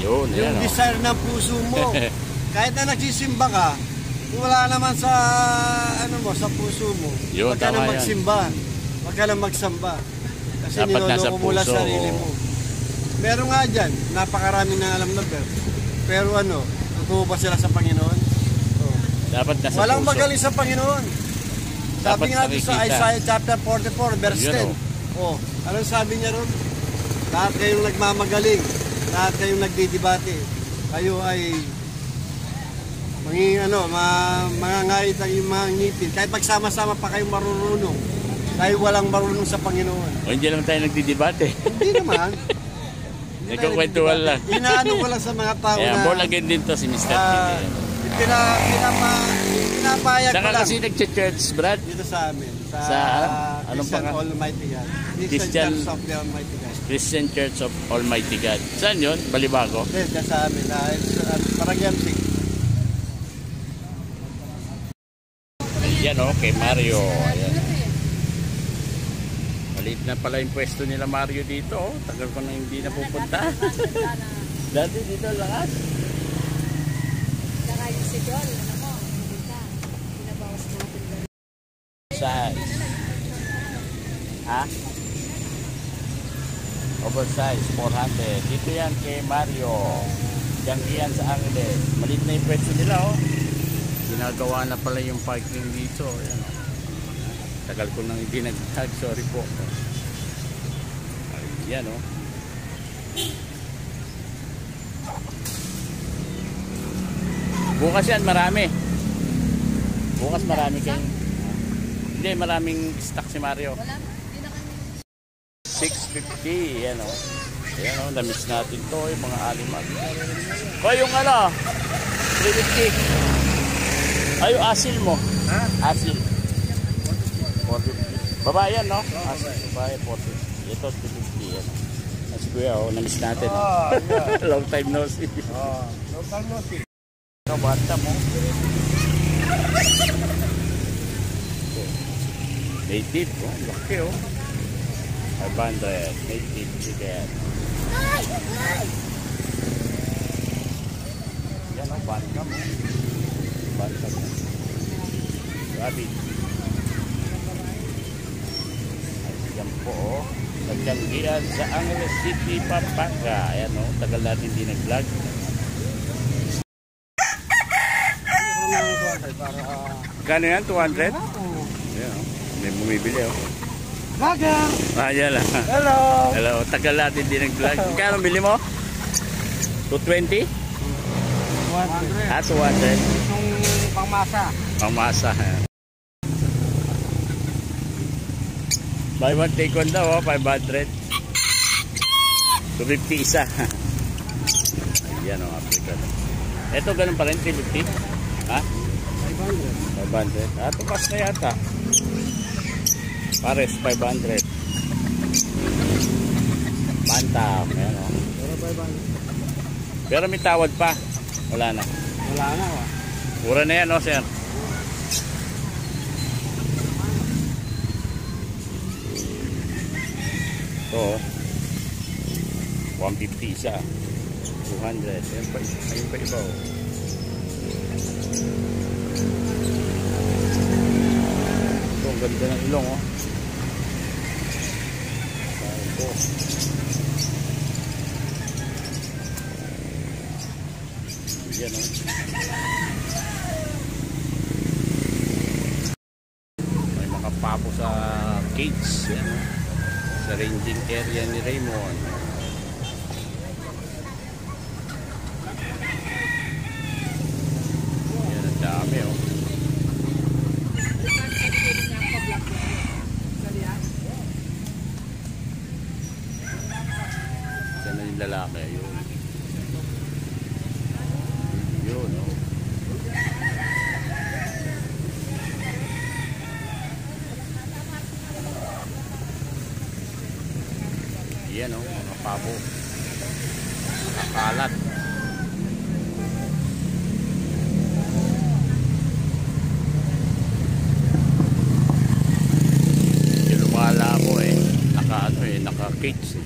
Yun, yung desire ng puso mo. Kahit na nagsisimba ka, wala naman sa ano mo, sa puso mo. Huwag ka na magsimba. Huwag ka na magsamba. Kasi niloloko mo lang sarili mo. Meron nga dyan, napakaraming na alam na pero ano, totoo ba sila sa Panginoon? Oh. Dapat nasa walang puso. magaling sa Panginoon. Sabi nga doon sa Isaiah chapter 44 verse 10. Oh, anong sabi niya ron? Lahat kayong nagmamagaling, lahat kayong nagdidibate, kayo ay mangangait ang iyong mga ngipin. Kahit magsama-sama pa kayong marunong, dahil walang marunong sa Panginoon. O hindi lang tayo nagdidibate. Hindi naman. Nagkukwentuhan lang. Inaano ko lang sa mga tao na... born again din to si Mr. Pinapayag ko lang. Saka kasi nag-church, Brad? Dito sa amin. Sa anong Christian Almighty God. Christian Church of the Almighty God. Christian Church of Almighty God. Saan yun? Balibago? Yes, sa amin. Paragyamsik. Ayan o, kay Mario. Ayan. Maliit na pala yung pwesto nila Mario dito. Oh. Tagal ko na hindi napupunta. Dati dito lakas. Saka yung si John, ano mo, pinabawas natin doon. Size. Ha? Oversize, 400. Dito yan kay Mario. Diyan sa Angeles. Maliit na yung pwesto nila oh. Ginagawa na pala yung parking dito. Ayan, oh. Tagal ko nang hindi nag-tag. Sorry po. Ayan oh. Bukas yan marami. Bukas marami kayong... Hindi, maraming stock si Mario. 650. Ayan oh. Ayan oh, na-miss natin to. Yung mga alimag. O yung ano 350. Ay, yung asil mo. Ha? Asil. 450. Babae yan, no? Asil, babae, 450. Ito, 250 yan. Kasi kuya, oh, na-miss natin. Oh, yeah. Long time no see. Oh, long time no see. Ito, bata mo. Native, oh. Laki, oh. 500. Native chicken. Yan, oh, bata mo. Bata mo. Rabbit. Ayan po oh. Nagkanggian sa Angeles City, Pampanga. Ayan oh. Tagal natin hindi nag-vlog. Kano yan? 200? Ayan oh. May bumibili oh. Vlogger! Ayan lang. Hello! Hello. Tagal natin hindi nag-vlog. Kano bili mo? 220? 200. Ah, 200. Itong pangmasa. Pangmasa. Buy one, take one daw, oh, 500. 250 isa. Ayan o, African. Ito, ganun pa rin, 350. Ha? 500. 500. Ah, tumas na yata. Pares, 500. Bantam. Ayan o. Pero may tawad pa. Wala na. Wala na oh. Mura na yan, no, sir? Ito, 150 isa. 200. Ayun pa iba, oh. Ito, ang ganda ng ilong, oh. Ito. Yan, oh. May makapapo sa cage. Yan, oh. Sa ranging area ni Raymond. Yan, ang dami, oh. Saan na yung lalaki? Yun. Yun, oh. Yan, oh, mga pabo. Nakalat. Yung lumala ko naka-cage eh.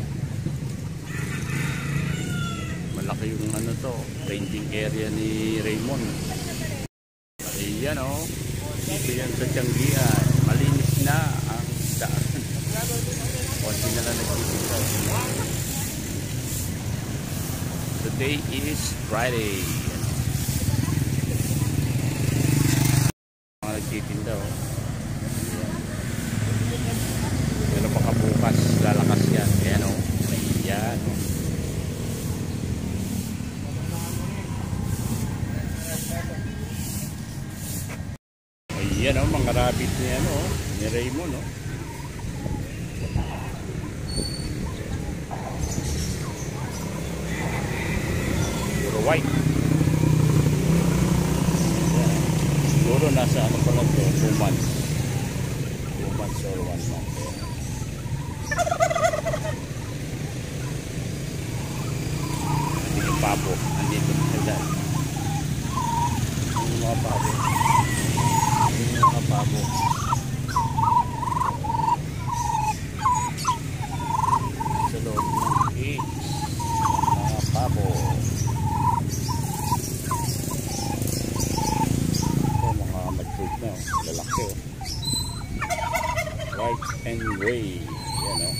Malaki yung ano to, painting area ni Raymond. Ayan o. Dito yan sa Tianggian. Malinis na ang daan. Konti na lang nagtitinda. Today is Friday. Mga nagtitinda o. Pero baka bukas lalakas yan. Ayan o. Ayan o. Ayan o, mga rabbit ni ano, ni Raymond o. Puro white. Ayan. Siguro nasa ano pa lang to, 2 months. 2 months or 1 month. Ayan. Yung pabo, andito na sila. Yung mga pabo. Yung mga pabo. Sa loob ng cage. Mga pabo. Ito mga matured na. Lalaki o. White and gray. Yan o.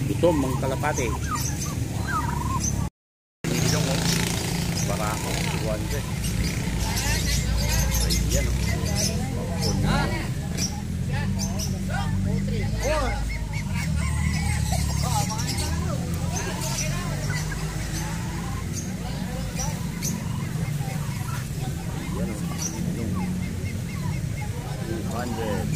Gutom ang kalapate. Ilong o. Barako. Buwante. Ayan o. Ayan o. 200.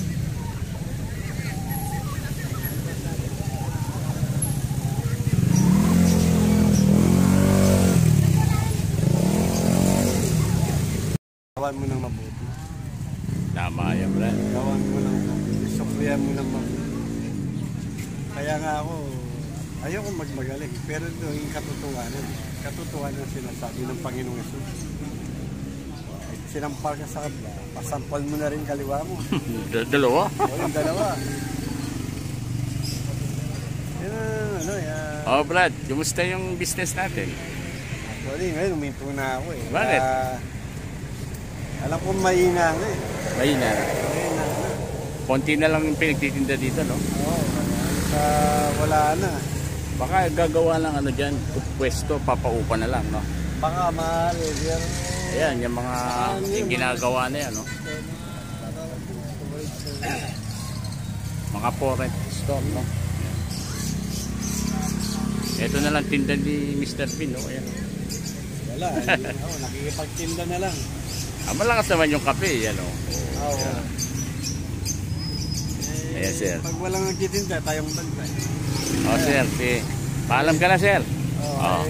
Gawan mo ng mabuti. Tama yan, Brad. Gawan mo ng mabuti. Suklihan mo ng mabuti. Kaya nga ako, ayoko magmagaling. Pero ito yung katotohanan. Katotohanan sinasabi ng Panginoong Yesus. Sinampal ka sa kabila, pasampal mo na rin kaliwa mo. Dalawa? O yung dalawa. Yan, ano, yan. Oh, Brad, kumusta yung business natin? Actually, ngayon uminto na ako eh. Bakit? Alam ko mahina nga eh. Mahina. Mahina na. Konti na lang yung pinagtitinda dito, no? Oo, wala na. Baka gagawa lang ano dyan, pwesto, papaupa na lang, no? Baka mahal eh. Pero, ayan, yung mga yung ginagawa na yan, no? Mga for-rent store, no? Ito na lang tinda ni Mr. Pin, no? Ayan. wala. Nakikipagtinda na lang. Malakas naman yung kape, yan, no? Oo. Ayan. Ayan, sir. Pag walang nagtitinda, tayong banda. Oh, sir. Paalam ka na, sir. Oo.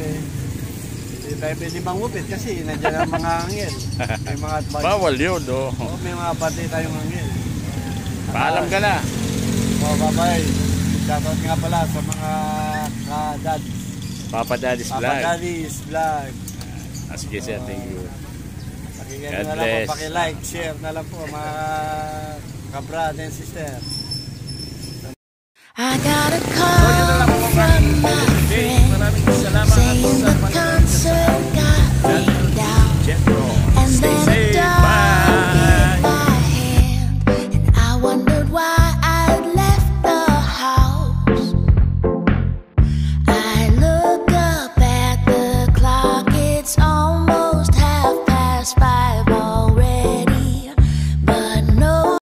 Hindi tayo pwede mangupit kasi nandiyan ang mga angel. May mga bawal yun, no? Oo, may mga pati tayong angel. Paalam ka na. Oo, bye-bye. Shoutout nga pala sa mga ka-dads. Papa Daddy's Papa Vlog. Daddy's Vlog. Sige, sir. Thank you. Pakinggan God na lang bless. po, paki-like, share na lang po mga ka-brad and sister. I got a call.